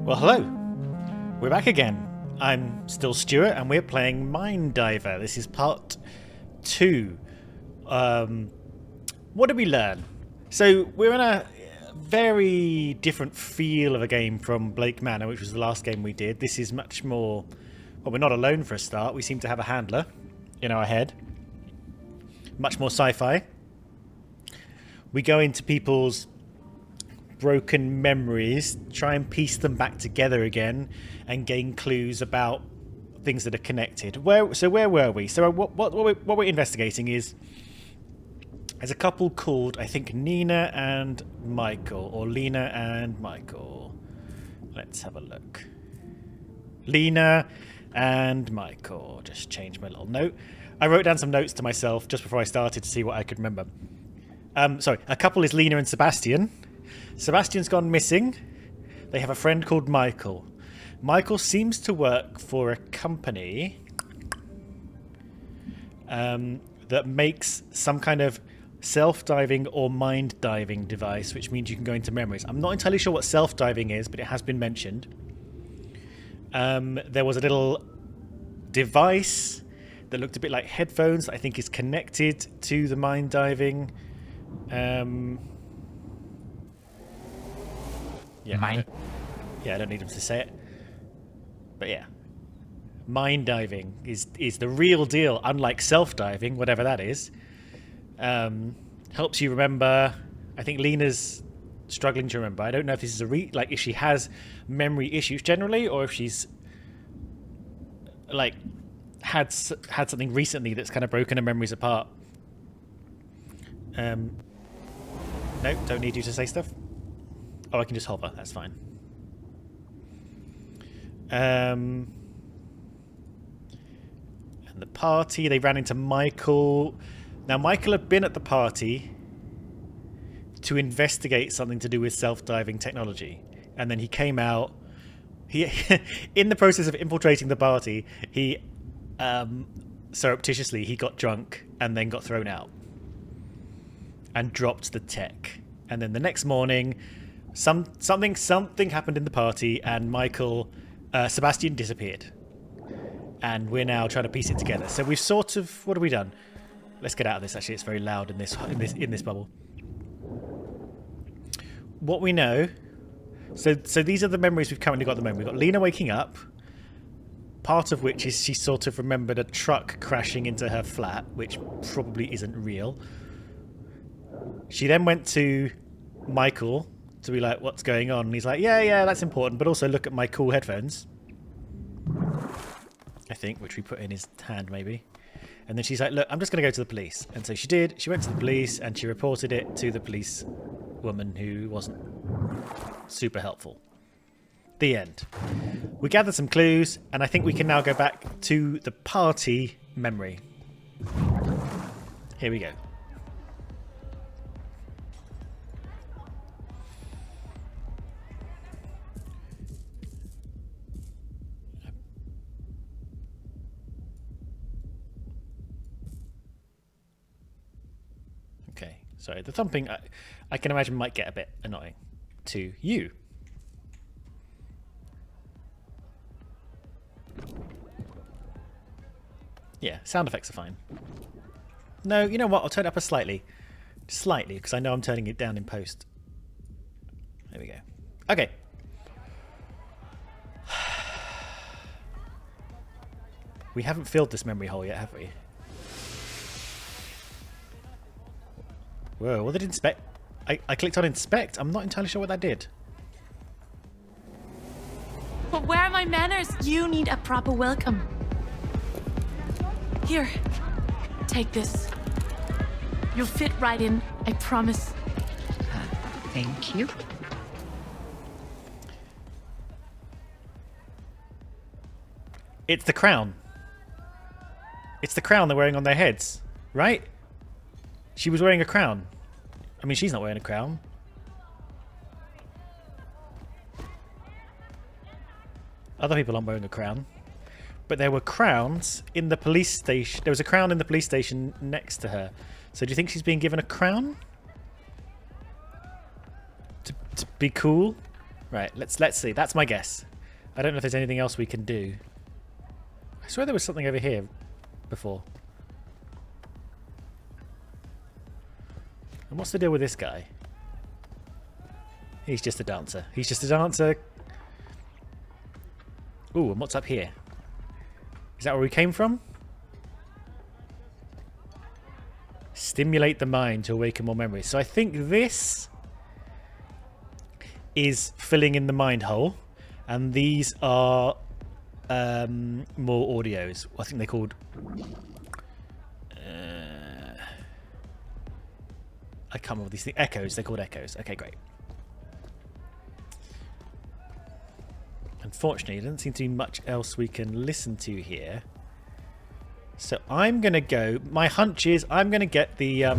Well, hello. We're back again. I'm still Stuart, and we're playing Mind Diver. This is part 2. What did we learn? So we're in a very different feel of a game from Blake Manor, which was the last game we did. This is much more... Well, we're not alone for a start. We seem to have a handler in our head. Much more sci-fi. We go into people's broken memories, try and piece them back together again, and gain clues about things that are connected. Where were we? So what we're investigating is there's a couple called, I think, Nina and Michael, or Lena and Michael. Let's have a look. Lena and Michael. Just change my little note. I wrote down some notes to myself just before I started to see what I could remember. Sorry, a couple is Lena and Sebastian. Sebastian's gone missing. They have a friend called Michael. Michael seems to work for a company that makes some kind of self-diving or mind-diving device, which means you can go into memories. I'm not entirely sure what self-diving is, but it has been mentioned. There was a little device that looked a bit like headphones that I think is connected to the mind-diving. Yeah, Mine. I don't need him to say it. But yeah. Mind diving is the real deal, unlike self-diving, whatever that is. Helps you remember. I think Lena's struggling to remember. I don't know if this is if she has memory issues generally, or if she's like had something recently that's kind of broken her memories apart. No, don't need you to say stuff. Oh, I can just hover. That's fine. And the party, they ran into Michael. Now, Michael had been at the party to investigate something to do with self-diving technology. And then he came out. He, in the process of infiltrating the party, he surreptitiously, he got drunk and then got thrown out. And dropped the tech. And then the next morning... Something happened in the party, and Sebastian disappeared, and we're now trying to piece it together. So we've sort of, what have we done? Let's get out of this. Actually, it's very loud in this bubble. What we know, so these are the memories we've currently got at the moment. We've got Lena waking up, part of which is she sort of remembered a truck crashing into her flat, which probably isn't real. She then went to Michael to be like, what's going on? And he's like, yeah, that's important, but also look at my cool headphones. I think, which we put in his hand, maybe. And then she's like, look, I'm just going to go to the police. And so she did. She went to the police, and she reported it to the police woman, who wasn't super helpful. The end. We gathered some clues, and I think we can now go back to the party memory. Here we go. Sorry, the thumping, I can imagine, might get a bit annoying to you. Yeah, sound effects are fine. No, you know what? I'll turn it up slightly, because I know I'm turning it down in post. There we go. Okay. We haven't filled this memory hole yet, have we? Whoa, what did inspect? I clicked on inspect. I'm not entirely sure what that did. But where are my manners? You need a proper welcome. Here, take this. You'll fit right in, I promise. Thank you. It's the crown. It's the crown they're wearing on their heads, right? She was wearing a crown. I mean, she's not wearing a crown. Other people aren't wearing a crown. But there were crowns in the police station. There was a crown in the police station next to her. So do you think she's being given a crown? To be cool? Right, let's see. That's my guess. I don't know if there's anything else we can do. I swear there was something over here before. And what's the deal with this guy? He's just a dancer. He's just a dancer. Ooh, and what's up here? Is that where we came from? Stimulate the mind to awaken more memories. So I think this is filling in the mind hole. And these are more audios. I think they're called... I can't remember these things. Echoes. They're called echoes. Okay, great. Unfortunately, there doesn't seem to be much else we can listen to here. So I'm going to go... My hunch is I'm going to get the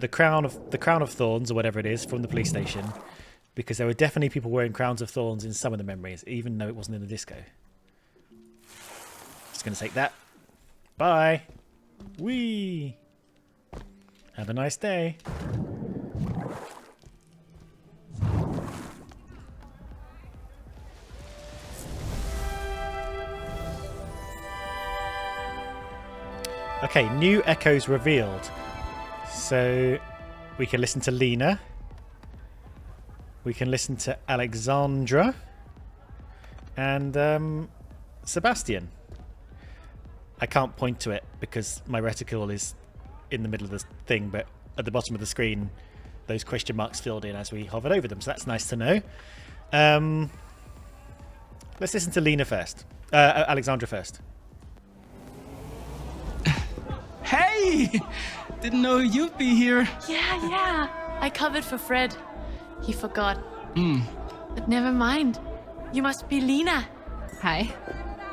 crown of thorns or whatever it is from the police station, because there were definitely people wearing crowns of thorns in some of the memories, even though it wasn't in the disco. Just going to take that. Bye. Whee. Have a nice day. Okay, new echoes revealed. So we can listen to Lena. We can listen to Alexandra. And Sebastian. I can't point to it because my reticle is in the middle of the thing, but at the bottom of the screen, those question marks filled in as we hovered over them. So that's nice to know. Let's listen to Lena first. Alexandra first. Hey! Didn't know you'd be here. Yeah. I covered for Fred. He forgot. But never mind. You must be Lena. Hi.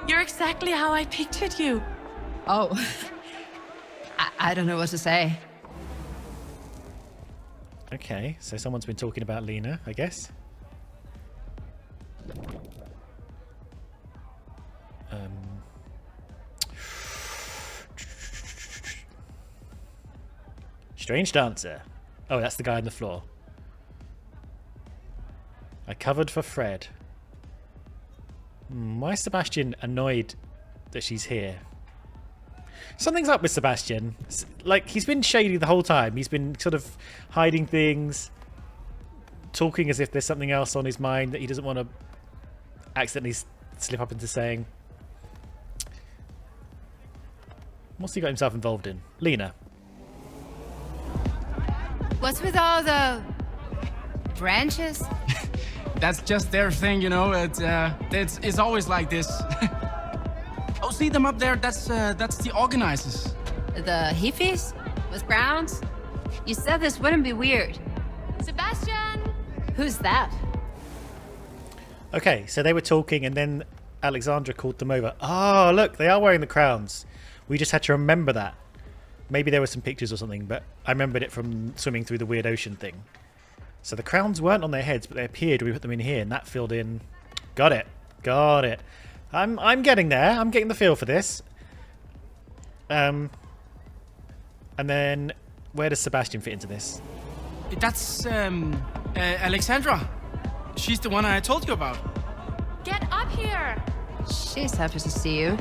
You're exactly how I pictured you. Oh. I don't know what to say. Okay, so someone's been talking about Lena, I guess. Strange dancer. Oh, that's the guy on the floor. I covered for Fred. Why is Sebastian annoyed that she's here? Something's up with Sebastian. Like, he's been shady the whole time. He's been sort of hiding things, talking as if there's something else on his mind that he doesn't want to accidentally slip up into saying. What's he got himself involved in? Lena. What's with all the branches? That's just their thing, you know. It's always like this. Oh, see them up there? That's the organizers. The hippies? With crowns? You said this wouldn't be weird. Sebastian! Who's that? Okay, so they were talking and then Alexandra called them over. Oh, look, they are wearing the crowns. We just had to remember that. Maybe there were some pictures or something, but I remembered it from swimming through the weird ocean thing. So the crowns weren't on their heads, but they appeared when we put them in here, and that filled in. Got it. Got it. I'm getting there. I'm getting the feel for this. And then where does Sebastian fit into this? That's Alexandra. She's the one I told you about. Get up here! She's happy to see you.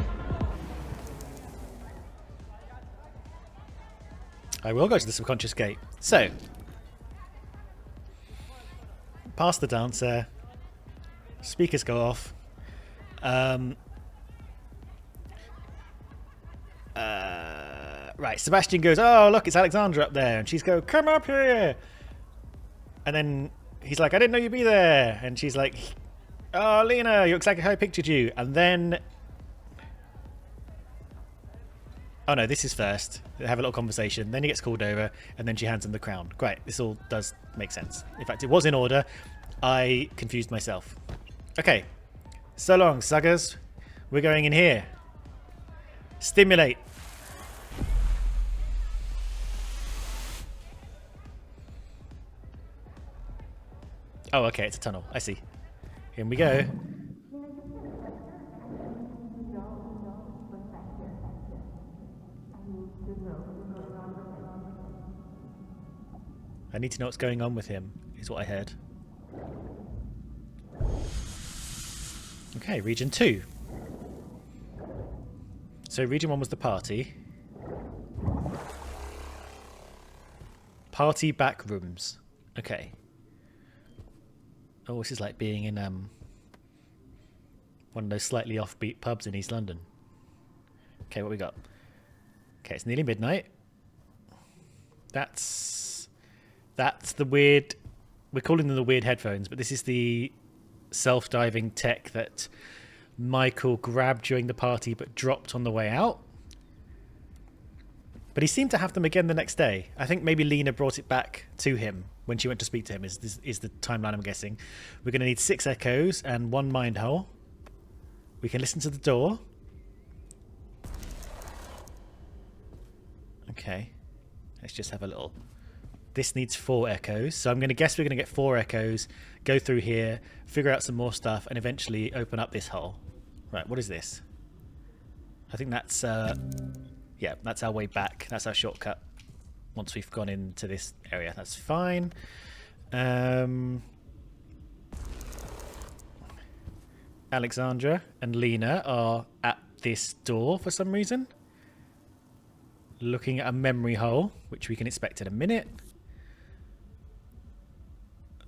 I will go to the subconscious gate. So, past the dancer, speakers go off. Right, Sebastian goes, oh, look, it's Alexandra up there. And she's go, come up here. And then he's like, I didn't know you'd be there. And she's like, oh, Lena, you're exactly how I pictured you. And then... Oh, no, this is first. They have a little conversation. Then he gets called over. And then she hands him the crown. Great. This all does make sense. In fact, it was in order. I confused myself. Okay. So long, suckers. We're going in here. Stimulate. Oh, okay. It's a tunnel. I see. Here we go. I need to know what's going on with him, is what I heard. Okay, region 2. So region 1 was the party. Party back rooms. Okay. Oh, this is like being in one of those slightly offbeat pubs in East London. Okay, what we got? Okay, it's nearly midnight. That's the weird... We're calling them the weird headphones, but this is the self-diving tech that Michael grabbed during the party but dropped on the way out. But he seemed to have them again the next day. I think maybe Lena brought it back to him when she went to speak to him, is the timeline I'm guessing. We're going to need 6 echoes and 1 mind hole. We can listen to the door. Okay. Let's just have a little... This needs 4 echoes, so I'm going to guess we're going to get 4 echoes, go through here, figure out some more stuff, and eventually open up this hole. Right, what is this? I think that's... yeah, that's our way back. That's our shortcut. Once we've gone into this area, that's fine. Alexandra and Lena are at this door for some reason. Looking at a memory hole, which we can expect in a minute.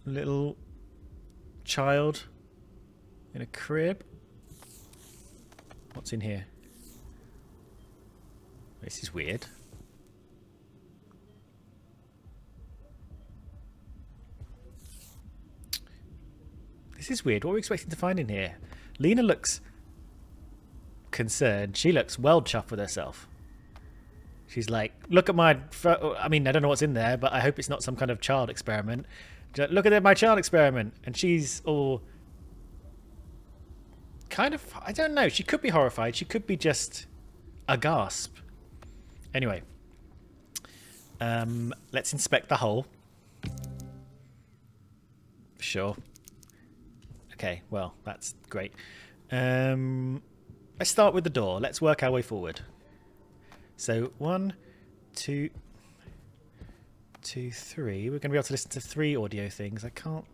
Little child in a crib. What's in here? This is weird. This is weird. What are we expecting to find in here? Lena looks concerned. She looks well chuffed with herself. She's like, look at my... I mean, I don't know what's in there, but I hope it's not some kind of child experiment. Look at my child experiment. And she's all... kind of... I don't know. She could be horrified. She could be just a gasp. Anyway. Let's inspect the hole. Sure. Okay, well, that's great. Let's start with the door. Let's work our way forward. So 1, 2, 3. We're going to be able to listen to 3 audio things. I can't...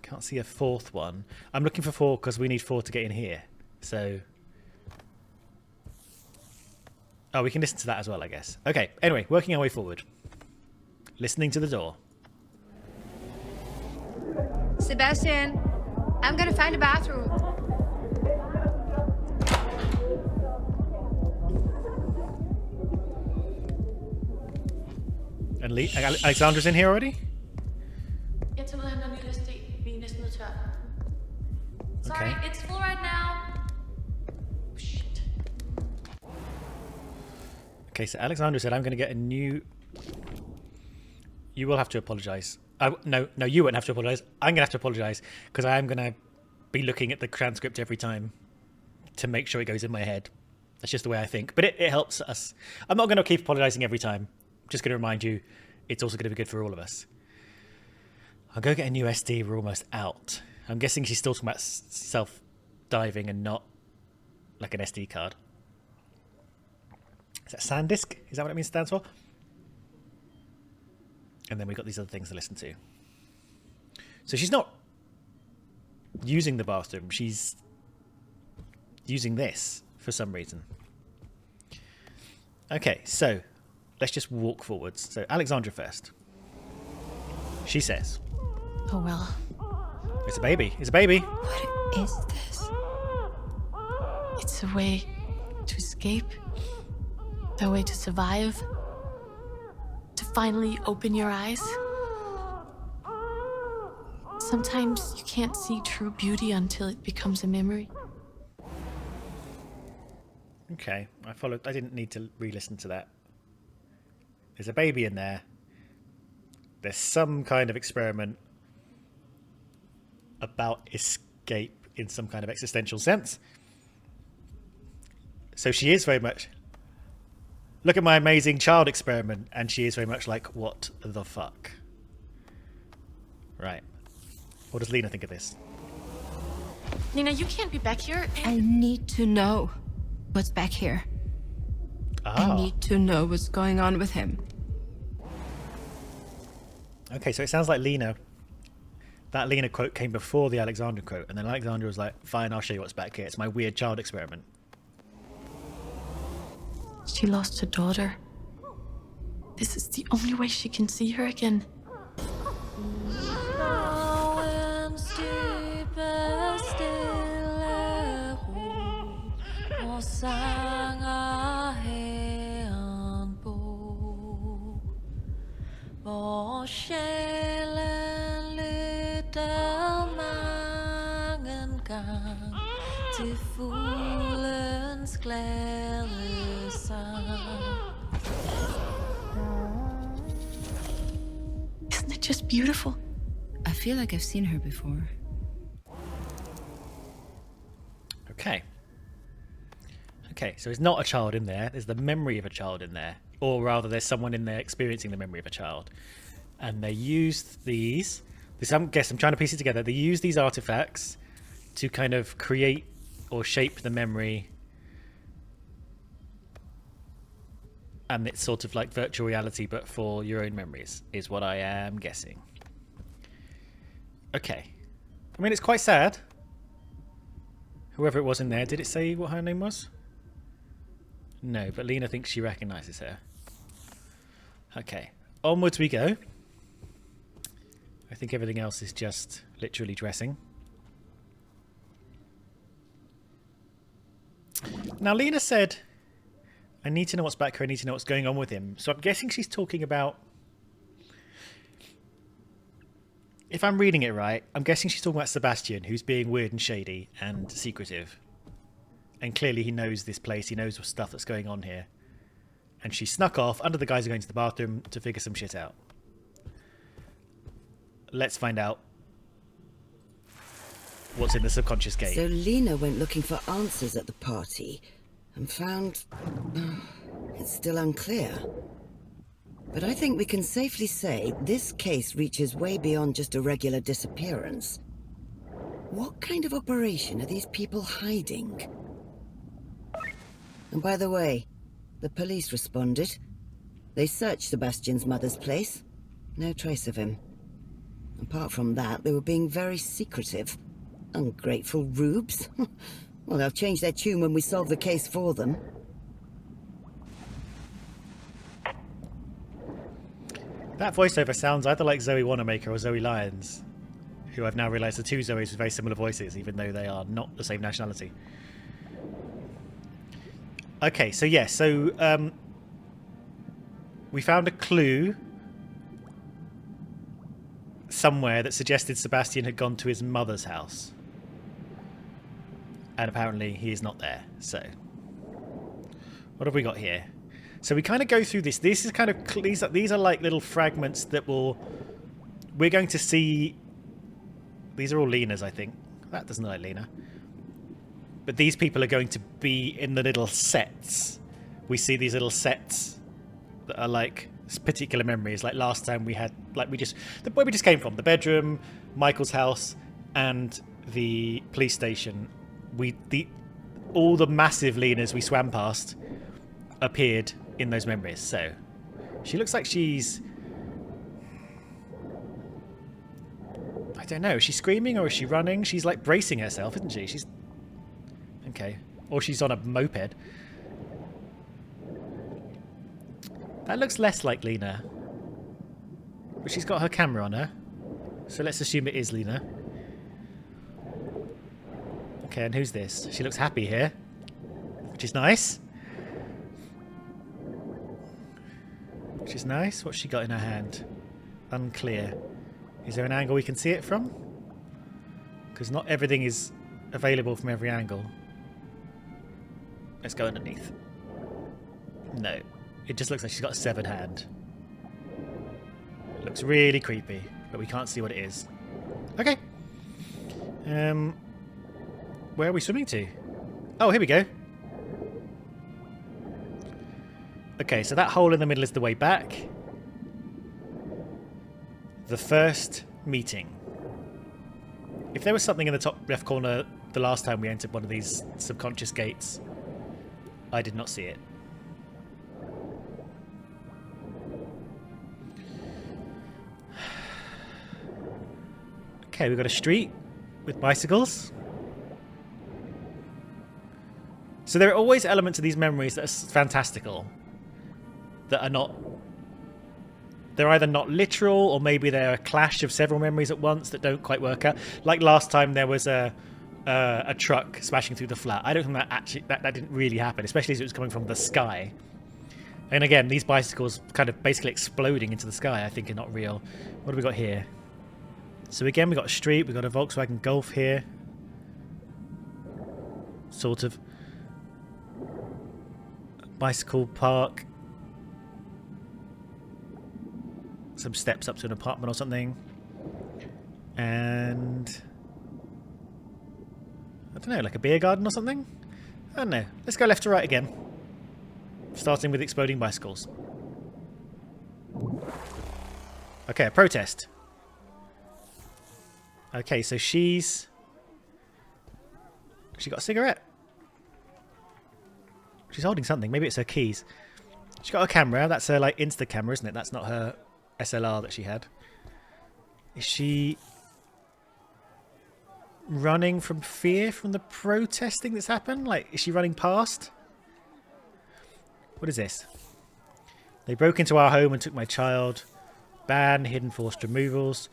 Can't see a 4th one. I'm looking for 4 because we need 4 to get in here. So... Oh, we can listen to that as well, I guess. Okay, anyway, working our way forward. Listening to the door. Sebastian, I'm gonna find a bathroom. And Alexandra's in here already? Jeg tager ud og henter en lille SD. Vi er næsten nødt til at... Sorry, Okay. it's full right now. Oh, shit. Okay, so Alexandra said I'm going to get a new... You will have to apologise. No, you won't have to apologise. I'm going to have to apologise because I am going to be looking at the transcript every time to make sure it goes in my head. That's just the way I think. But it helps us. I'm not going to keep apologising every time. I'm just going to remind you it's also going to be good for all of us. I'll go get a new SD. We're almost out. I'm guessing she's still talking about self-diving and not like an SD card. Is that SanDisk? Is that what it means stands for? And then we've got these other things to listen to. So she's not using the bathroom. She's using this for some reason. Okay, so let's just walk forwards. So Alexandra first. She says... Oh, well. It's a baby. It's a baby. What is this? It's a way to escape. A way to survive. To finally open your eyes. Sometimes you can't see true beauty until it becomes a memory. Okay, I followed. I didn't need to re-listen to that. There's a baby in there. There's some kind of experiment about escape in some kind of existential sense. So she is very much... Look at my amazing child experiment. And she is very much like, what the fuck? Right. What does Lena think of this? Nina, you can't be back here. I need to know what's back here. I need to know what's going on with him. Okay, so it sounds like Lena. That Lena quote came before the Alexandra quote, and then Alexandra was like, "Fine, I'll show you what's back here. It's my weird child experiment." She lost her daughter. This is the only way she can see her again. Isn't it just beautiful? I feel like I've seen her before. Okay. Okay, so there's not a child in there. There's the memory of a child in there. Or rather, there's someone in there experiencing the memory of a child. And they used these. I'm trying to piece it together. They used these artifacts to kind of create or shape the memory. And it's sort of like virtual reality, but for your own memories, is what I am guessing. Okay. I mean, it's quite sad. Whoever it was in there, did it say what her name was? No, but Lena thinks she recognises her. Okay. Onwards we go. I think everything else is just literally dressing. Now, Lena said, I need to know what's back here. I need to know what's going on with him. So I'm guessing she's talking about... If I'm reading it right, I'm guessing she's talking about Sebastian, who's being weird and shady and secretive. And clearly he knows this place. He knows stuff that's going on here. And she snuck off under the guise of going to the bathroom to figure some shit out. Let's find out what's in the subconscious gate. So Lena went looking for answers at the party and found... it's still unclear. But I think we can safely say this case reaches way beyond just a regular disappearance. What kind of operation are these people hiding? And by the way, the police responded. They searched Sebastian's mother's place. No trace of him. Apart from that, they were being very secretive. Ungrateful rubes. Well, they'll change their tune when we solve the case for them. That voiceover sounds either like Zoe Wanamaker or Zoe Lyons, who I've now realised are two Zoes with very similar voices, even though they are not the same nationality. Okay, so yes, we found a clue somewhere that suggested Sebastian had gone to his mother's house. And apparently he is not there, so... What have we got here? So we kind of go through this. This is kind of... These are like little fragments that will... We're going to see... These are all Lena's, I think. That doesn't look like Lena. But these people are going to be in the little sets. We see these little sets that are like particular memories. Like last time we had... Like where we just came from. The bedroom, Michael's house, and the police station. All the massive Lenas we swam past appeared in those memories. So she looks like she's... I don't know. Is she screaming or is she running? She's like bracing herself, isn't she? She's... Okay. Or she's on a moped. That looks less like Lena. But she's got her camera on her. So let's assume it is Lena. Okay, and who's this? She looks happy here. Which is nice. Which is nice. What's she got in her hand? Unclear. Is there an angle we can see it from? Because not everything is available from every angle. Let's go underneath. No. It just looks like she's got a severed hand. It looks really creepy, but we can't see what it is. Okay. Where are we swimming to? Oh, here we go. Okay, so that hole in the middle is the way back. The first meeting. If there was something in the top left corner the last time we entered one of these subconscious gates, I did not see it. Okay, we've got a street with bicycles. So there are always elements of these memories that are fantastical. That are not... They're either not literal, or maybe they're a clash of several memories at once that don't quite work out. Like last time there was a truck smashing through the flat. I don't think that actually... That didn't really happen, especially as it was coming from the sky. And again, these bicycles kind of basically exploding into the sky, I think, are not real. What have we got here? So again, we've got a street, we've got a Volkswagen Golf here. Sort of. Bicycle park. Some steps up to an apartment or something. And... I don't know, like a beer garden or something? I don't know. Let's go left to right again. Starting with exploding bicycles. Okay, a protest. Okay, so she got a cigarette. She's holding something. Maybe it's her keys. She's got a camera. That's her like Insta camera, isn't it? That's not her SLR that she had. Is she running from fear from the protesting that's happened? Like, is she running past? What is this? They broke into our home and took my child. Ban hidden forced removals.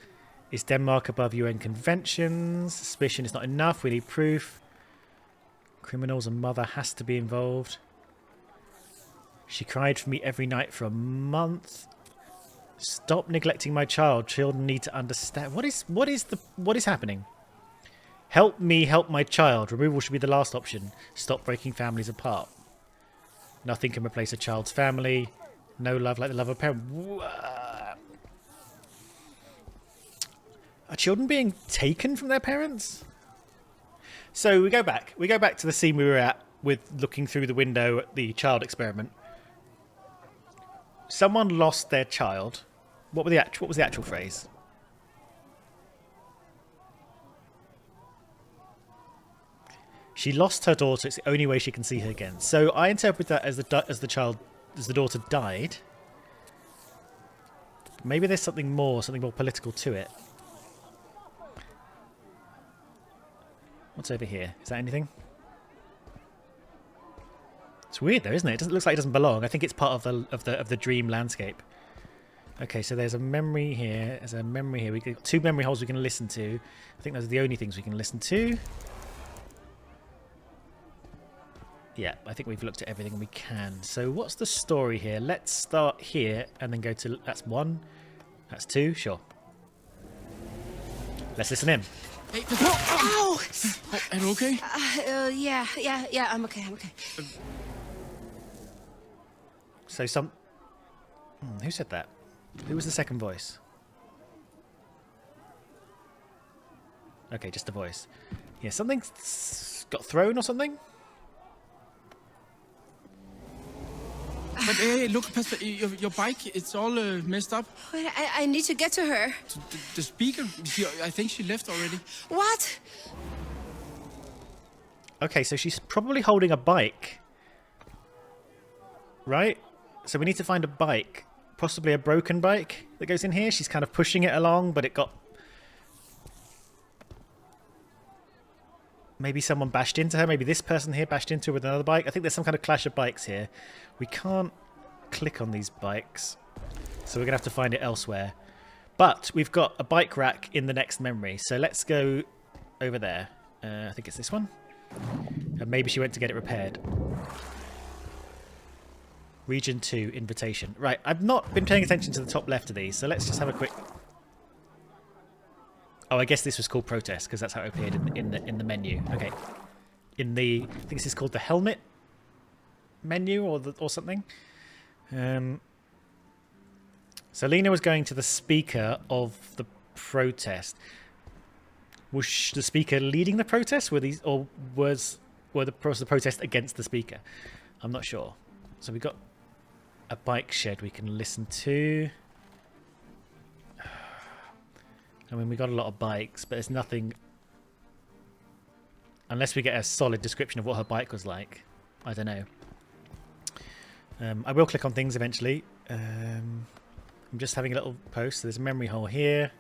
Is Denmark above UN conventions? Suspicion is not enough. We need proof. Criminals and mother has to be involved. She cried for me every night for a month. Stop neglecting my child. Children need to understand. What is happening? Help me help my child. Removal should be the last option. Stop breaking families apart. Nothing can replace a child's family. No love like the love of a parent. Are children being taken from their parents? So we go back. We go back to the scene we were at with looking through the window at the child experiment. Someone lost their child. What was the actual phrase? She lost her daughter. It's the only way she can see her again. So I interpret that as the daughter died. Maybe there's something more political to it. What's over here? Is that anything? It's weird though, isn't it? It looks like it doesn't belong. I think it's part of the dream landscape. Okay, so there's a memory here. There's a memory here. We got 2 memory holes we can listen to. I think those are the only things we can listen to. Yeah, I think we've looked at everything we can. So what's the story here? Let's start here and then go to... That's 1. That's 2. Sure. Let's listen in. Hey, Ow! are you okay? Yeah, I'm okay. So some... who said that? Who was the second voice? Okay, just a voice. Yeah, something's got thrown or something? But hey, look, Pastor, your bike, it's all messed up. Wait, I need to get to her. The speaker, I think she left already. What? Okay, so she's probably holding a bike. Right? So we need to find a bike. Possibly a broken bike that goes in here. She's kind of pushing it along, but it got... Maybe someone bashed into her. Maybe this person here bashed into her with another bike. I think there's some kind of clash of bikes here. We can't click on these bikes. So we're going to have to find it elsewhere. But we've got a bike rack in the next memory. So let's go over there. I think it's this one. And maybe she went to get it repaired. Region 2, invitation. Right, I've not been paying attention to the top left of these. So let's just have a quick... Oh, I guess this was called protest because that's how it appeared in the menu. Okay, I think this is called the helmet menu or something. So Lena was going to the speaker of the protest. Was the speaker leading the protest? Were the protest against the speaker? I'm not sure. So we got a bike shed we can listen to. I mean, we got a lot of bikes, but there's nothing... Unless we get a solid description of what her bike was like. I don't know. I will click on things eventually. I'm just having a little post. So there's a memory hole here.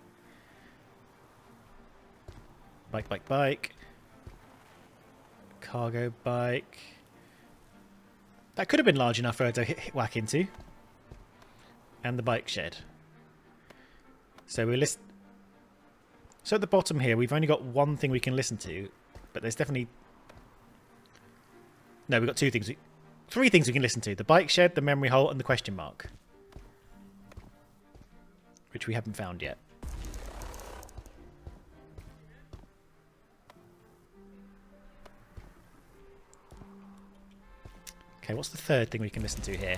Bike, bike, bike. Cargo bike. That could have been large enough for her to whack into. And the bike shed. So we list. So at the bottom here, we've only got one thing we can listen to, but there's definitely. No, we've got two things. Three things we can listen to: the bike shed, the memory hole, and the question mark, which we haven't found yet. Okay, what's the third thing we can listen to here?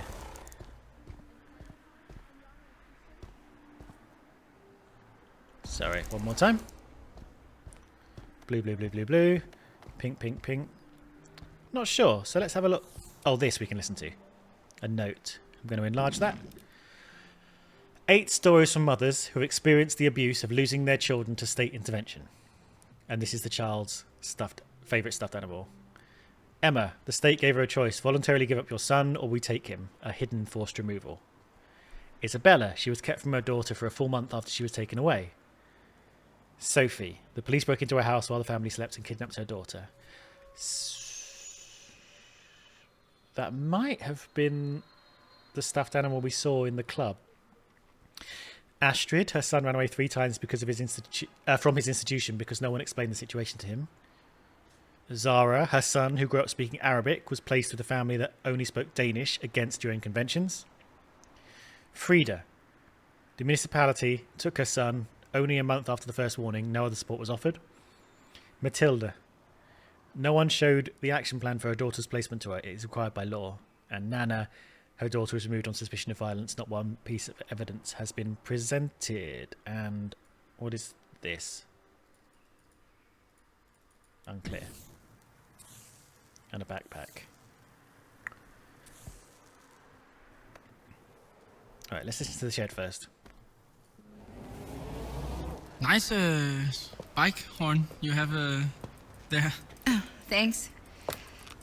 Sorry, one more time. Blue, blue, blue, blue, blue. Pink, pink, pink. Not sure, so let's have a look. Oh, this we can listen to. A note. I'm going to enlarge that. 8 stories from mothers who have experienced the abuse of losing their children to state intervention. And this is the child's favourite stuffed animal. Emma, the state gave her a choice. Voluntarily give up your son or we take him. A hidden forced removal. Isabella, she was kept from her daughter for a full month after she was taken away. Sophie, the police broke into her house while the family slept and kidnapped her daughter. That might have been the stuffed animal we saw in the club. Astrid, her son ran away 3 times because of from his institution because no one explained the situation to him. Zara, her son, who grew up speaking Arabic, was placed with a family that only spoke Danish against UN conventions. Frida, the municipality took her son only a month after the first warning. No other support was offered. Matilda, no one showed the action plan for her daughter's placement to her. It is required by law. And Nana, her daughter was removed on suspicion of violence. Not one piece of evidence has been presented. And what is this? Unclear. And a backpack. Alright, let's listen to the shed first. Nice bike horn you have there. Oh, thanks.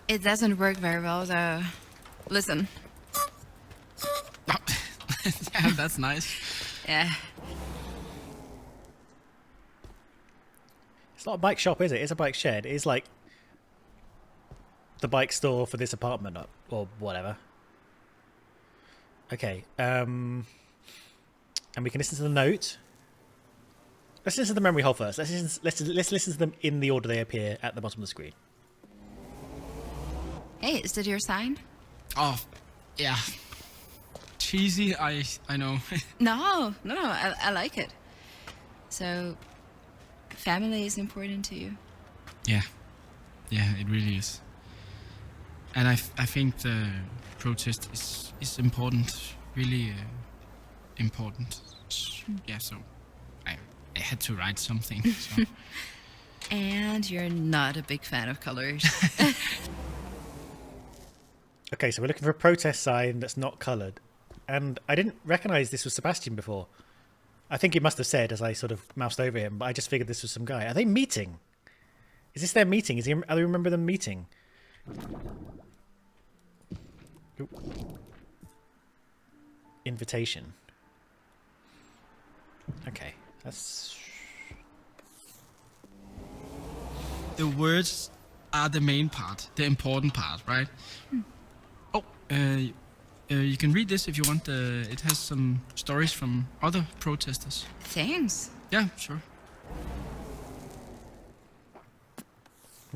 It doesn't work very well, though. Listen. Yeah, that's nice. Yeah. It's not a bike shop, is it? It's a bike shed. It's like the bike store for this apartment or whatever. Okay. And we can listen to the note. Let's listen to the memory hole first. Let's listen to them in the order they appear at the bottom of the screen. Hey, is that your sign? Oh, yeah. Cheesy, I know. No, I like it. So, family is important to you? Yeah, it really is. And I think the protest is important, really important. Yeah, so I had to write something. So. And you're not a big fan of colors. Okay, so we're looking for a protest sign that's not coloured. And I didn't recognise this was Sebastian before. I think he must have said as I sort of moused over him, but I just figured this was some guy. Are they meeting? Is this their meeting? I remember them meeting. Ooh. Invitation. Okay, that's... The words are the main part, the important part, right? Oh, you can read this if you want. It has some stories from other protesters. Thanks. Yeah, sure.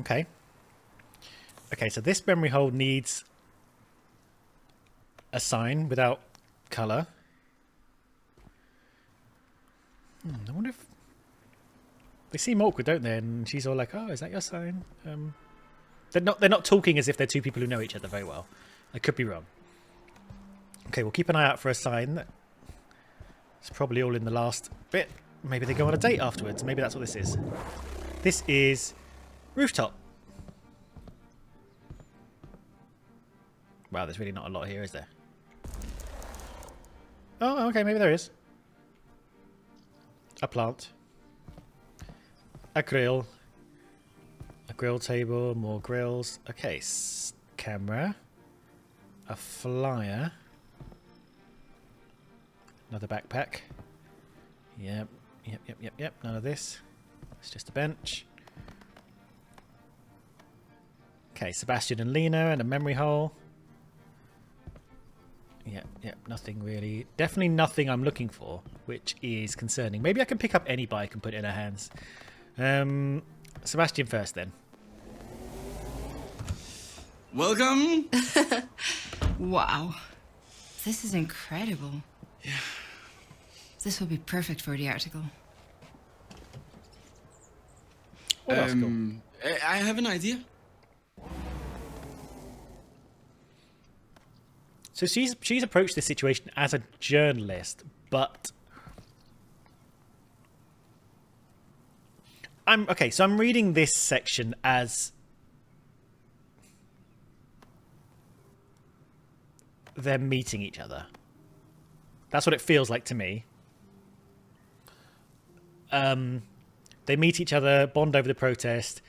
Okay. Okay, so this memory hole needs a sign without colour. I wonder if... They seem awkward, don't they? And she's all like, oh, is that your sign? They're not talking as if they're two people who know each other very well. I could be wrong. Okay, we'll keep an eye out for a sign. It's probably all in the last bit. Maybe they go on a date afterwards. Maybe that's what this is. This is rooftop. Wow, there's really not a lot here, is there? Oh, okay, maybe there is. A plant. A grill table, more grills. Okay, camera. A flyer. Another backpack. Yep. None of this. It's just a bench. Okay, Sebastian and Lena and a memory hole. Yeah, nothing really. Definitely nothing I'm looking for, which is concerning. Maybe I can pick up any bike and put it in her hands. Sebastian first, then. Welcome. Wow. This is incredible. Yeah. This will be perfect for the article. What article? I have an idea. So she's approached this situation as a journalist, but I'm reading this section as they're meeting each other. That's what it feels like to me. They meet each other, bond over the protest.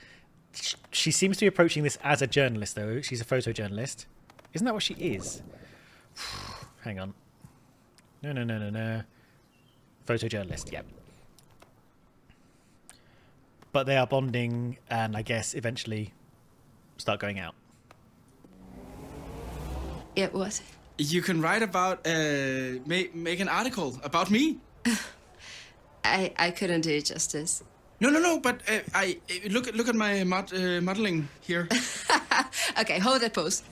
She seems to be approaching this as a journalist, though. She's a photojournalist. Isn't that what she is? Hang on. No. Photojournalist, yep. But they are bonding and I guess eventually start going out. It was. You can write about, make an article about me. I couldn't do it justice. No, but I look at my modeling here. Okay, hold that pose.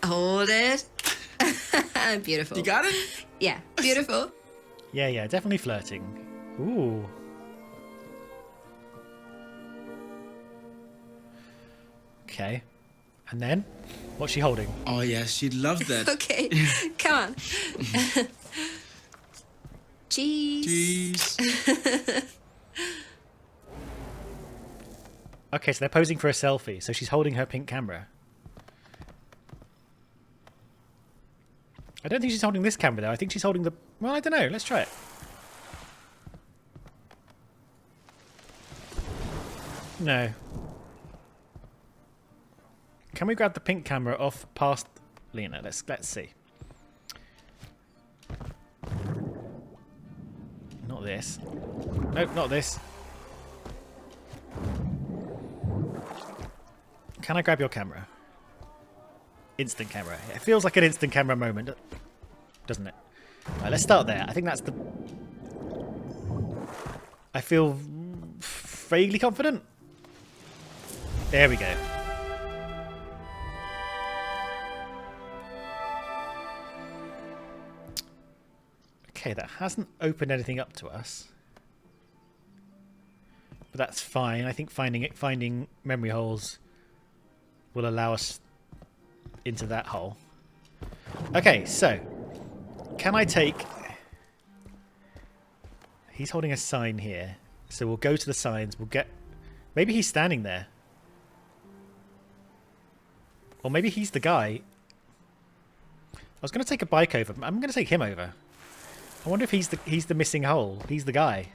Hold it. Beautiful. You got it? Yeah, beautiful. Yeah, definitely flirting. Ooh. Okay. And then? What's she holding? Oh yeah, she'd love that. Okay, come on. Cheese. Jeez. Okay, so they're posing for a selfie. So she's holding her pink camera. I don't think she's holding this camera, though. I think she's holding the... Well, I don't know. Let's try it. No. Can we grab the pink camera off past Lena? Let's see. Not this. Nope, not this. Can I grab your camera? Instant camera. It feels like an instant camera moment, doesn't it? Right, let's start there. I think that's the... I feel vaguely confident. There we go. Okay, that hasn't opened anything up to us. But that's fine. I think finding memory holes will allow us into that hole. Okay, so can I take... He's holding a sign here. So we'll go to the signs. We'll get... Maybe he's standing there. Or maybe he's the guy. I was going to take a bike over. I'm going to take him over. I wonder if he's the missing hole. He's the guy.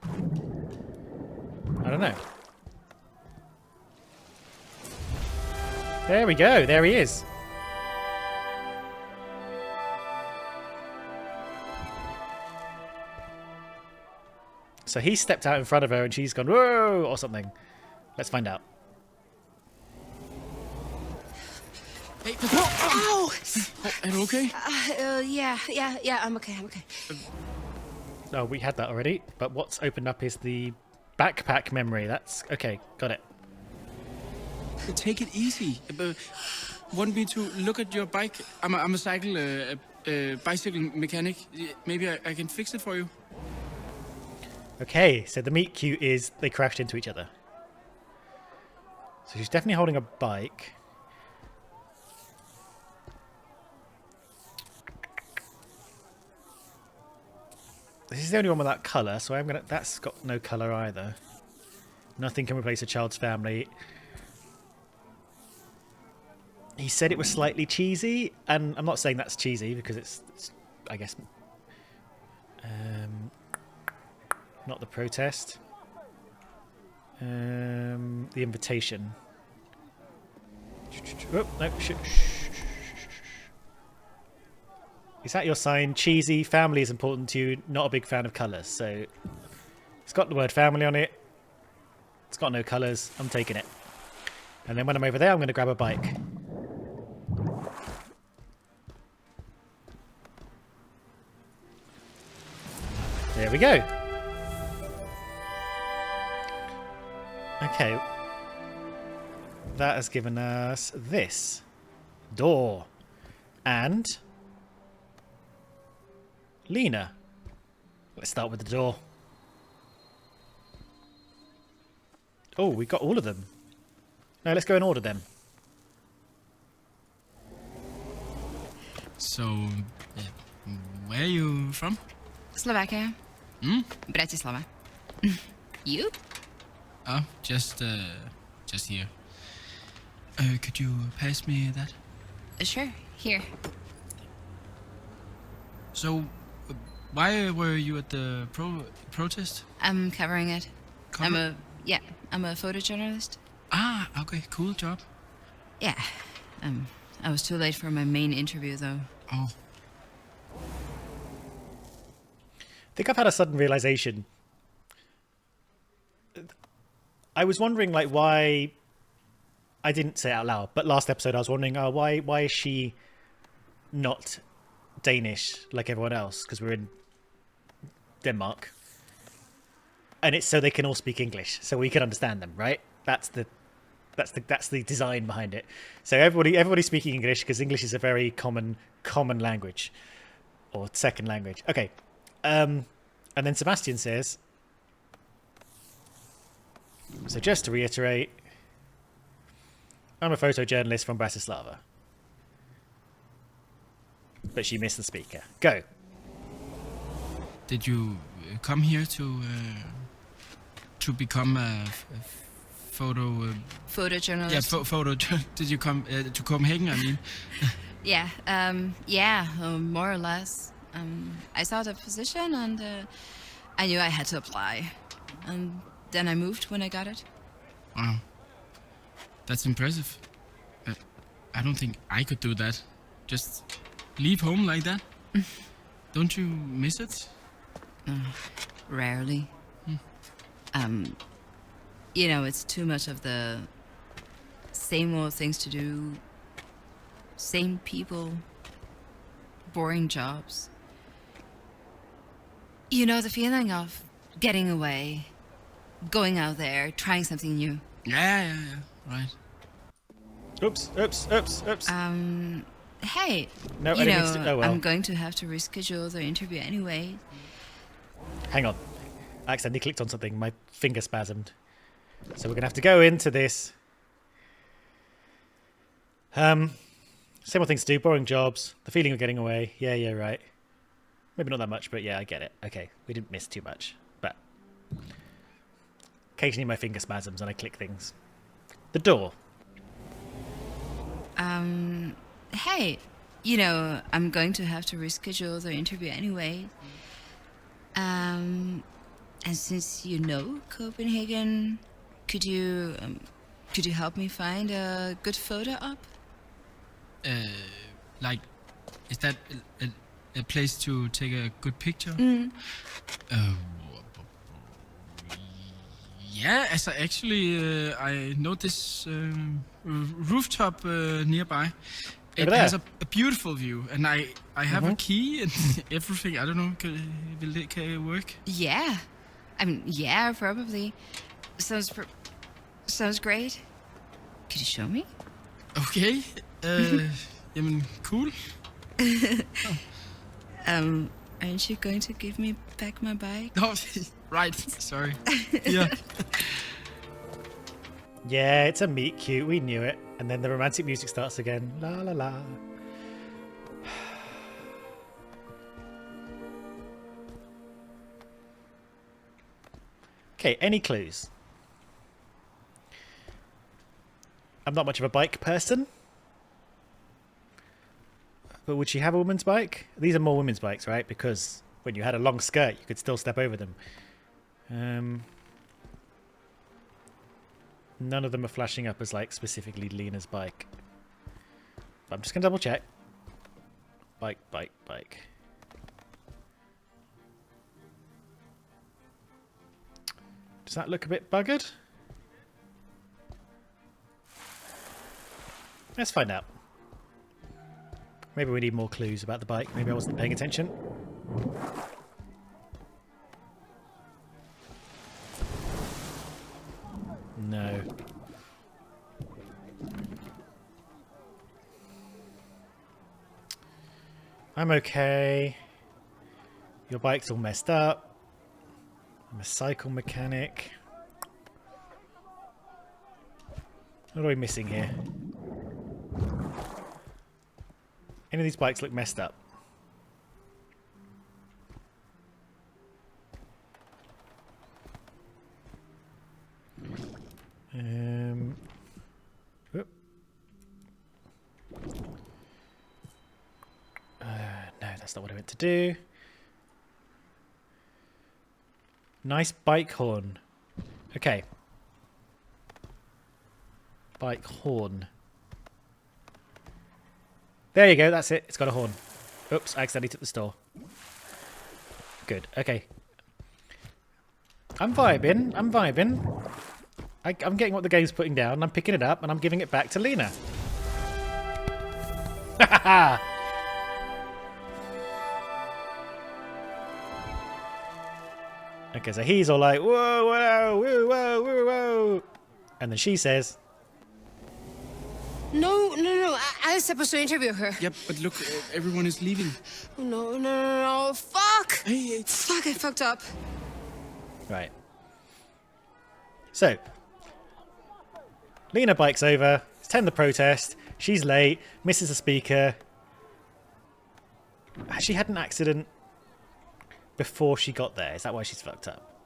I don't know. There we go. There he is. So he stepped out in front of her and she's gone, whoa, or something. Let's find out. Hey, ow! Are you okay? Yeah, I'm okay. Oh, we had that already. But what's opened up is the backpack memory. That's okay. Got it. Take it easy. Want me to look at your bike? I'm a bicycle mechanic. Maybe I can fix it for you. Okay, so the meet cute is they crashed into each other. So she's definitely holding a bike. This is the only one without colour, so I'm gonna... That's got no colour either. Nothing can replace a child's family. He said it was slightly cheesy, and I'm not saying that's cheesy because it's I guess... not the protest. The invitation. Oh, no, Is that your sign? Cheesy. Family is important to you. Not a big fan of colours. So it's got the word family on it. It's got no colours. I'm taking it. And then when I'm over there, I'm going to grab a bike. There we go. Okay. That has given us this. Door. And Lena. Let's start with the door. Oh, we got all of them. No, let's go and order them. So, where are you from? Slovakia. Bratislava. You? Oh, just here. Could you pass me that? Sure. Here. So, why were you at the protest? I'm covering it. Cover- I'm a photojournalist. Ah, okay, cool job. Yeah. I was too late for my main interview though. Oh, I think I've had a sudden realization. I was wondering, like, why I didn't say it out loud, but last episode I was wondering, why is she not Danish like everyone else? Because we're in Denmark, and it's so they can all speak English, so we can understand them, right? That's the design behind it. So everybody's speaking English because English is a very common language or second language. Okay. And then Sebastian says, so just to reiterate, I'm a photojournalist from Bratislava. But she missed the speaker. Go. did you come here to become a photo? Photojournalist. Yeah, photo. Did you come to Copenhagen? I mean, Yeah, more or less. I saw the position and I knew I had to apply. And then I moved when I got it. wow, that's impressive. I don't think I could do that. Just leave home like that. Don't you miss it? Rarely. It's too much of the same old things to do, same people, boring jobs. You know the feeling of getting away, going out there, trying something new. Yeah, right. Oops. Hey, No, I you didn't know, mean to- oh, well. I'm going to have to reschedule the interview anyway. Hang on. I accidentally clicked on something. My finger spasmed. So we're going to have to go into this. Same old things to do. Boring jobs. The feeling of getting away. Yeah, right. Maybe not that much, but yeah, I get it. Okay, we didn't miss too much. But occasionally my finger spasms and I click things. The door. Hey, you know, I'm going to have to reschedule the interview anyway. And since you know Copenhagen, could you help me find a good photo op? Like, is that a place to take a good picture? Yeah, as I know this rooftop nearby. It Over there. has a beautiful view, and I have a key and everything. I don't know, will it work? Yeah, yeah, probably. Sounds great. Could you show me? Okay. Jamen, cool. Aren't you going to give me back my bike? No, right. Sorry. Yeah. Yeah, it's a meet cute. We knew it. And then the romantic music starts again. La la la. Okay, any clues? I'm not much of a bike person. But would she have a woman's bike? These are more women's bikes, right? Because when you had a long skirt, you could still step over them. None of them are flashing up as, like, specifically Lena's bike. But I'm just going to double check. Bike. Does that look a bit buggered? Let's find out. Maybe we need more clues about the bike. Maybe I wasn't paying attention. No. I'm okay. Your bike's all messed up. I'm a cycle mechanic. What are we missing here? Any of these bikes look messed up? Whoop. No, that's not what I meant to do. Nice bike horn. Okay. Bike horn. There you go, that's it. It's got a horn. Oops, I accidentally took the store. Good, okay. I'm vibing. I'm getting what the game's putting down, I'm picking it up, and I'm giving it back to Lena. Okay, so he's all like, whoa, whoa, whoa, whoa, whoa, whoa. And then she says... No. I was supposed to interview her. Yep, but look, everyone is leaving. No. Fuck! Hey, Fuck, I fucked up. Right. So, Lena bikes over, attend the protest, she's late, misses the speaker. Has she had an accident before she got there? Is that why she's fucked up?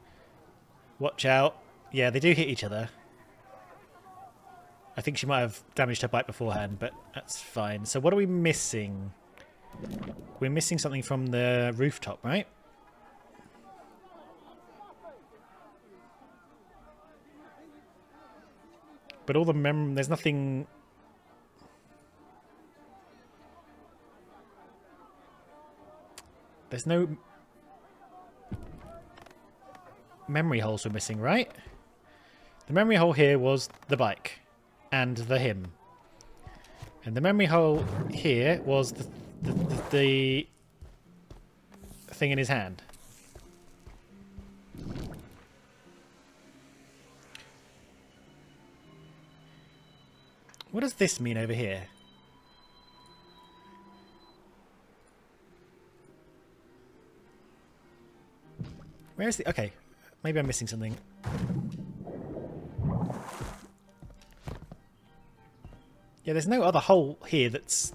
Watch out. Yeah, they do hit each other. I think she might have damaged her bike beforehand, but that's fine. So what are we missing? We're missing something from the rooftop, right? But all the there's nothing... There's no memory holes we're missing, right? The memory hole here was the bike and the him. And the memory hole here was the thing in his hand. What does this mean over here? Where's the... Okay, maybe I'm missing something. Yeah, there's no other hole here that's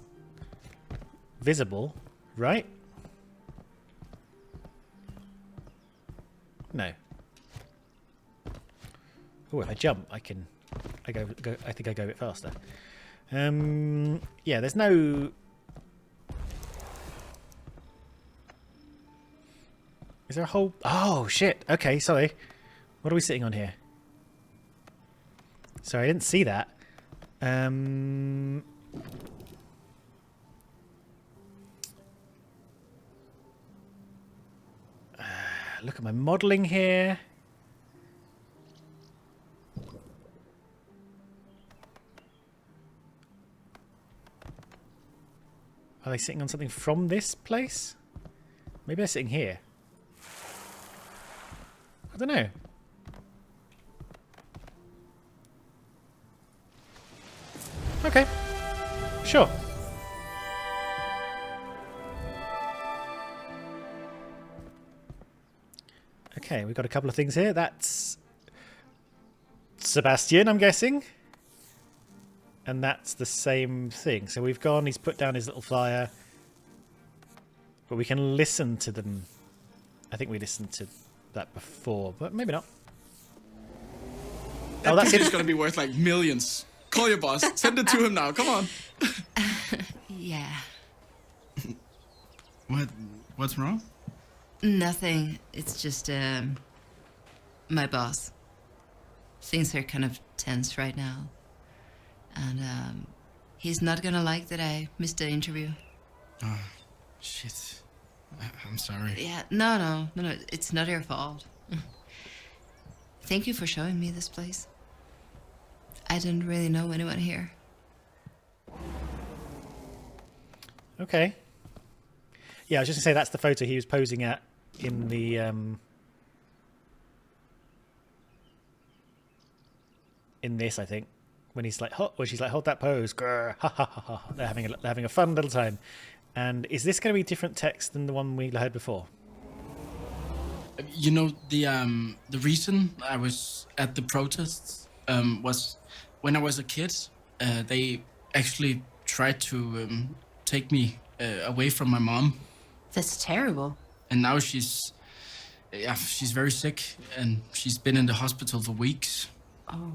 visible, right? No. Oh, if I jump, I can... I think I go a bit faster. Yeah, there's no... Is there a hole? Oh, shit. Okay, sorry. What are we sitting on here? Sorry, I didn't see that. Look at my modelling here. Are they sitting on something from this place? Maybe they're sitting here. I don't know. Okay. Sure. Okay, we've got a couple of things here. That's Sebastian, I'm guessing. And that's the same thing. So we've gone, he's put down his little flyer. But we can listen to them. I think we listened to that before, but maybe not. That Oh, that's ticket is it. going to be worth like millions. Call your boss. Send it to him now. Come on. Yeah. What's wrong? Nothing. It's just my boss. Things are kind of tense right now. And he's not gonna like that I missed the interview. Oh, shit. I'm sorry. Yeah, no. It's not your fault. Thank you for showing me this place. I didn't really know anyone here. Okay. Yeah, I was just gonna say that's the photo he was posing at in the in this, I think, when he's like, when she's like, hold that pose, grr, ha ha ha ha. They're having a fun little time. And is this going to be different text than the one we heard before? You know, the reason I was at the protests was when I was a kid. They actually tried to take me away from my mom, That's terrible. and now she's very sick, and she's been in the hospital for weeks. Oh,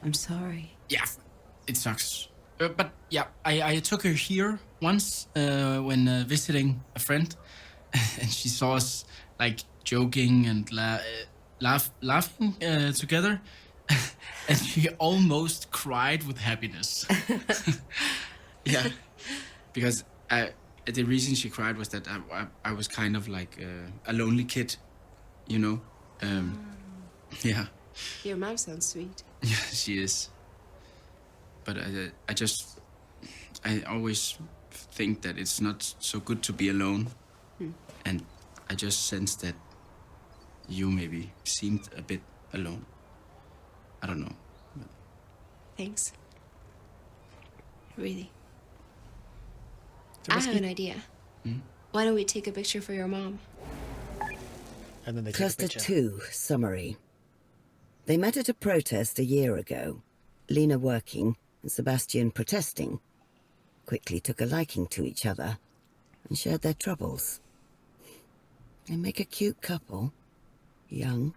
I'm sorry. Yeah, it sucks. But yeah, I took her here once when visiting a friend, and she saw us like joking and laughing together, and she almost cried with happiness. Yeah, because the reason she cried was that I was kind of like a lonely kid, you know. Yeah. Your mom sounds sweet. Yeah, she is. But I always think that it's not so good to be alone. And I just sensed that you maybe seemed a bit alone. I don't know. But... Thanks. Really. So I let's have keep- an idea. Why don't we take a picture for your mom? And then they take a Cluster picture. 2, summary. They met at a protest a year ago. Lena working and Sebastian protesting. Quickly took a liking to each other and shared their troubles. They make a cute couple. Young,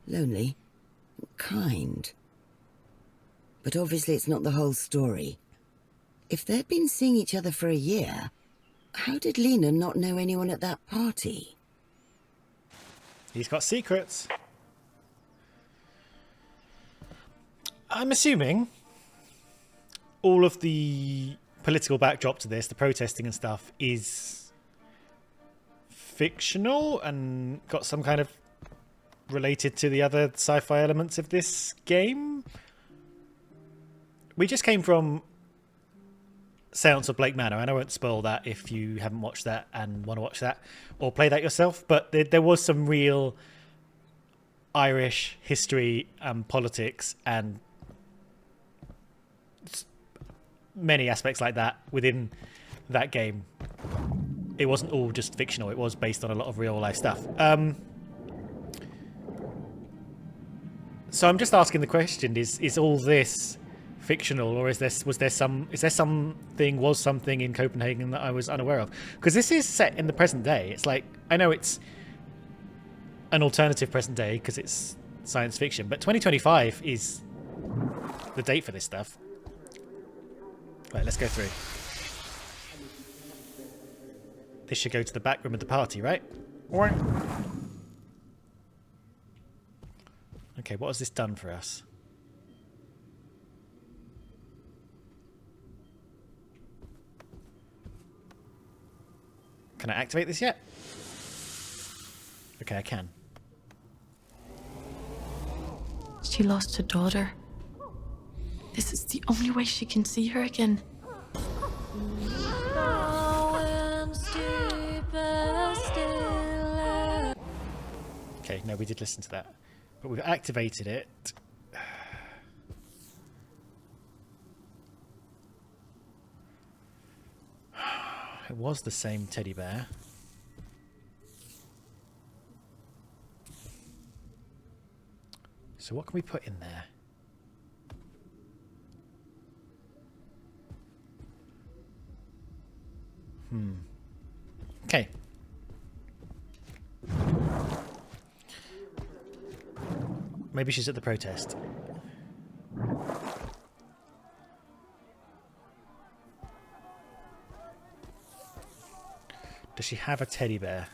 lonely, kind. But obviously it's not the whole story. If they'd been seeing each other for a year, how did Lena not know anyone at that party? He's got secrets. I'm assuming all of the political backdrop to this, the protesting and stuff, is fictional and got some kind of related to the other sci-fi elements of this game. We just came from Silence of Blake Manor, and I won't spoil that if you haven't watched that and want to watch that or play that yourself, but there was some real Irish history and politics and many aspects like that within that game. It wasn't all just fictional, it was based on a lot of real life stuff. So I'm just asking the question, is all this fictional, or is there something in Copenhagen that I was unaware of? Because this is set in the present day. It's like, I know it's an alternative present day because it's science fiction, but 2025 is the date for this stuff. Right, let's go through. This should go to the back room of the party, right? Okay, what has this done for us? Can I activate this yet? Okay, I can. She lost her daughter. This is the only way she can see her again. Okay, no, we did listen to that. But we've activated it. It was the same teddy bear. So what can we put in there? Okay. Maybe she's at the protest. Does she have a teddy bear?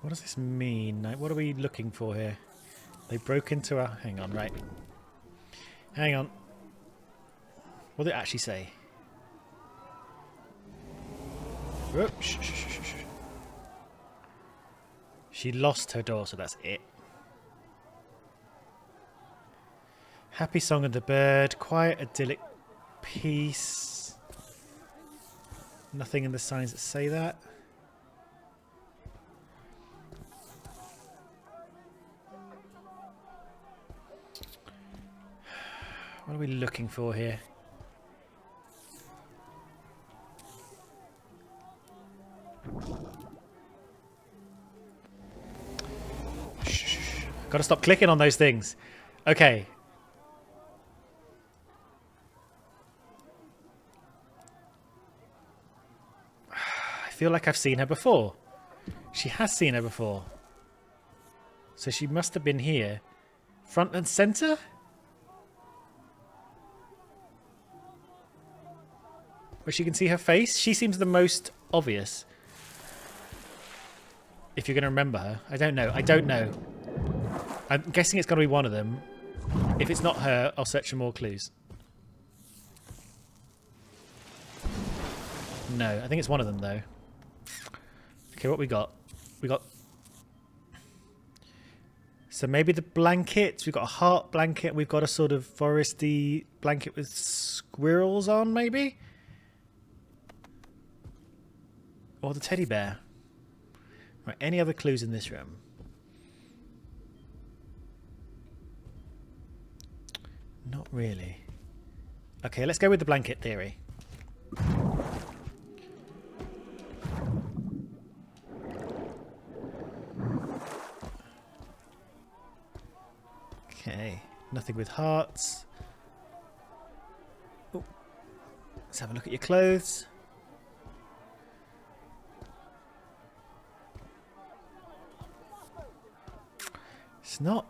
What does this mean? Like, what are we looking for here? They broke into our... Hang on, right. Hang on. What did it actually say? Whoop, shh, shh, shh, shh. She lost her door, so that's it. Happy song of the bird, quiet, idyllic peace. Nothing in the signs that say that. What are we looking for here? Shh. Gotta stop clicking on those things. Okay. I feel like I've seen her before. She has seen her before. So she must have been here. Front and center? Where she can see her face? She seems the most obvious. If you're going to remember her. I don't know. I don't know. I'm guessing it's got to be one of them. If it's not her, I'll search for more clues. No, I think it's one of them, though. Okay, what we got? We got... So maybe the blankets. We've got a heart blanket. We've got a sort of foresty blanket with squirrels on, maybe? Or the teddy bear. Right, any other clues in this room? Not really. Okay, let's go with the blanket theory. Okay, nothing with hearts. Oh, let's have a look at your clothes. It's not...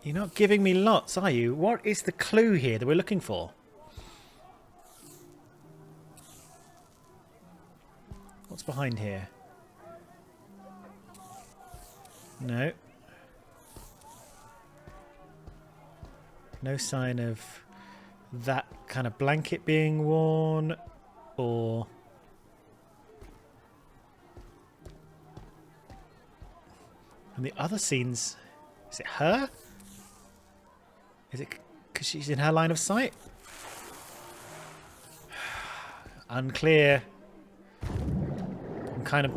You're not giving me lots, are you? What is the clue here that we're looking for? What's behind here? No. No sign of that kind of blanket being worn, or... And the other scenes... Is it her? Is it because she's in her line of sight? Unclear. I'm kind of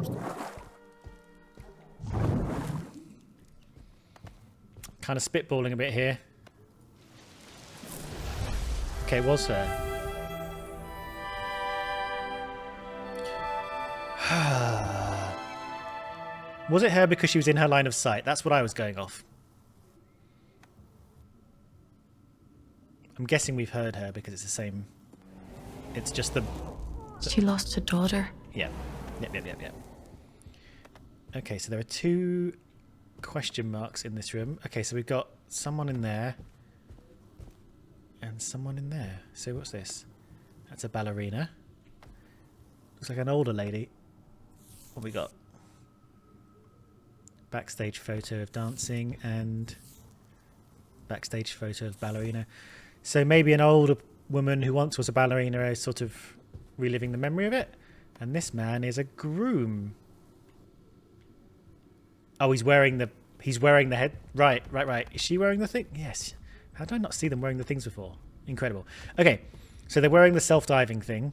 spitballing a bit here. Okay, it was her. Was it her because she was in her line of sight? That's what I was going off. I'm guessing we've heard her because it's the same. It's just the... She lost her daughter. Yeah. Yep. Okay, so there are two question marks in this room. Okay, so we've got someone in there. And someone in there. So what's this? That's a ballerina. Looks like an older lady. What we got? Backstage photo of dancing and backstage photo of ballerina. So maybe an older woman who once was a ballerina is sort of reliving the memory of it. And this man is a groom. Oh, he's wearing the head. Right. Is she wearing the thing? Yes. How did I not see them wearing the things before? Incredible. Okay, so they're wearing the self-diving thing.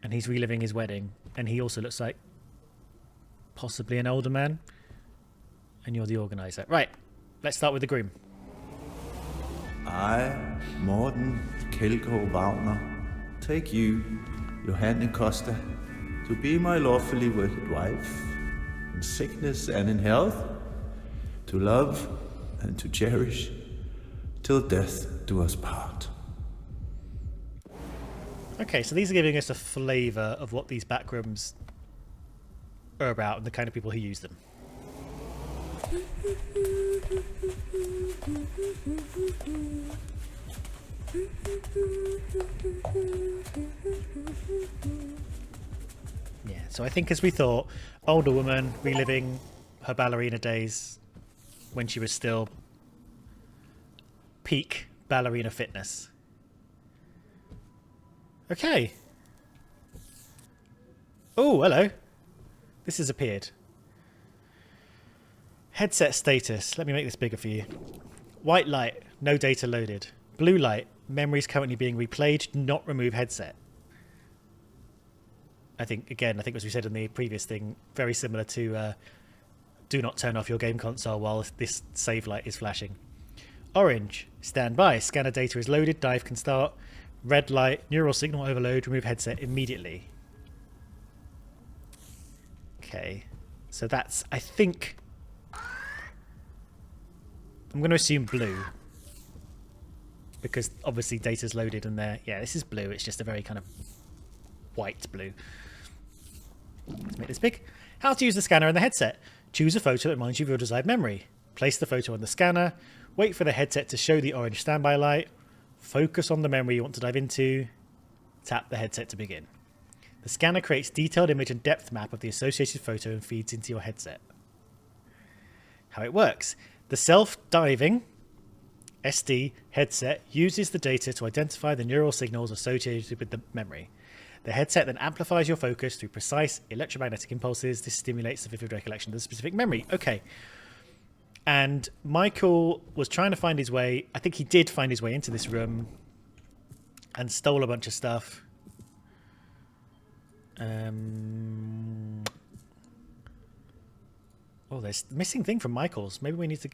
And he's reliving his wedding. And he also looks like possibly an older man. And you're the organizer. Right, let's start with the groom. I, Morten Kjeldgaard Wagner, take you, Johanne Costa, to be my lawfully wedded wife, in sickness and in health, to love and to cherish, till death do us part. Okay, so these are giving us a flavour of what these backrooms are about and the kind of people who use them. Yeah, so I think as we thought, older woman reliving her ballerina days when she was still peak ballerina fitness. Okay. Oh, hello. This has appeared. Headset status. Let me make this bigger for you. White light, no data loaded. Blue light, memories currently being replayed, do not remove headset. I think as we said in the previous thing, very similar to do not turn off your game console while this save light is flashing. Orange, stand by. Scanner data is loaded, dive can start. Red light, neural signal overload, remove headset immediately. Okay, so that's, I think, I'm going to assume blue. Because obviously data's loaded in there. Yeah, this is blue. It's just a very kind of white blue. Let's make this big. How to use the scanner and the headset. Choose a photo that reminds you of your desired memory. Place the photo on the scanner. Wait for the headset to show the orange standby light. Focus on the memory you want to dive into. Tap the headset to begin. The scanner creates detailed image and depth map of the associated photo and feeds into your headset. How it works. The self-diving SD headset uses the data to identify the neural signals associated with the memory. The headset then amplifies your focus through precise electromagnetic impulses. This stimulates the vivid recollection of the specific memory. Okay. And Michael was trying to find his way. I think he did find his way into this room and stole a bunch of stuff. Oh, there's a missing thing from Michael's. Maybe we need to...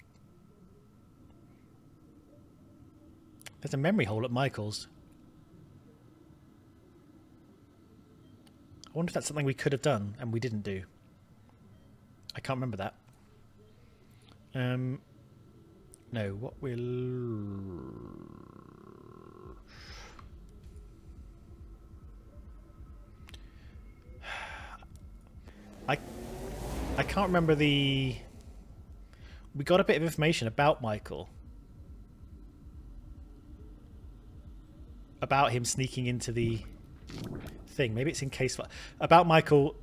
There's a memory hole at Michael's. I wonder if that's something we could have done and we didn't do. I can't remember that. No, what will... I can't remember the... We got a bit of information about Michael. About him sneaking into the thing. Maybe it's in case... About Michael...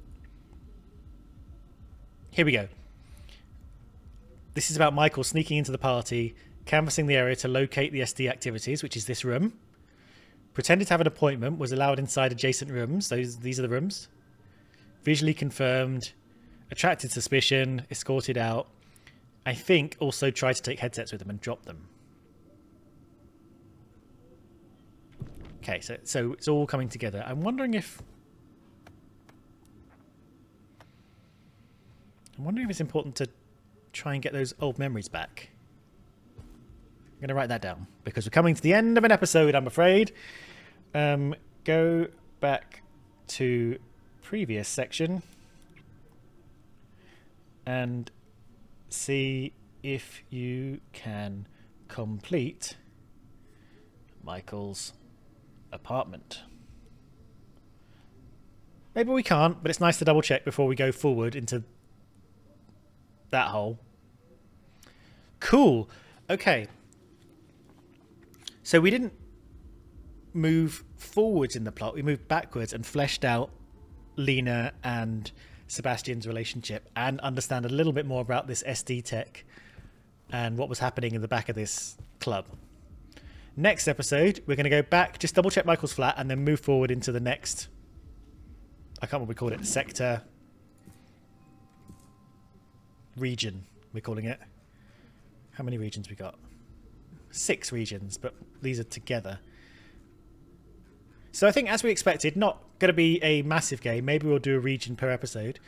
Here we go. This is about Michael sneaking into the party, canvassing the area to locate the SD activities, which is this room. Pretended to have an appointment, was allowed inside adjacent rooms. These are the rooms. Visually confirmed, attracted suspicion, escorted out. I think also tried to take headsets with them and drop them. Okay, so it's all coming together. I'm wondering if it's important to try and get those old memories back. I'm going to write that down because we're coming to the end of an episode, I'm afraid. Go back to previous section and see if you can complete Michael's apartment. Maybe we can't, but it's nice to double check before we go forward into that hole. Cool. Okay. So we didn't move forwards in the plot. We moved backwards and fleshed out Lena and Sebastian's relationship and understand a little bit more about this SD tech and what was happening in the back of this club. Next episode, we're going to go back, just double check Michael's flat and then move forward into the next, I can't remember what we called it, sector, region, we're calling it. How many regions we got? 6 regions, but these are together. So I think, as we expected, not going to be a massive game. Maybe we'll do a region per episode.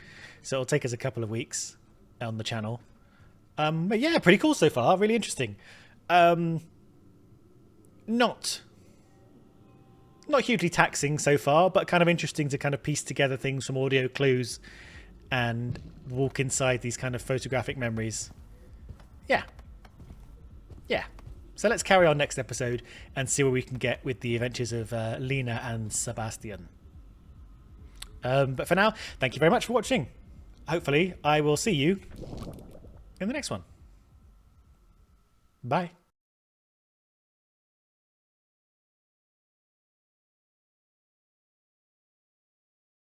So it'll take us a couple of weeks on the channel. But yeah, pretty cool so far. Really interesting. Not hugely taxing so far, but kind of interesting to kind of piece together things from audio clues and walk inside these kind of photographic memories. Yeah. So let's carry on next episode and see where we can get with the adventures of Lena and Sebastian. But for now, thank you very much for watching. Hopefully, I will see you in the next one. Bye.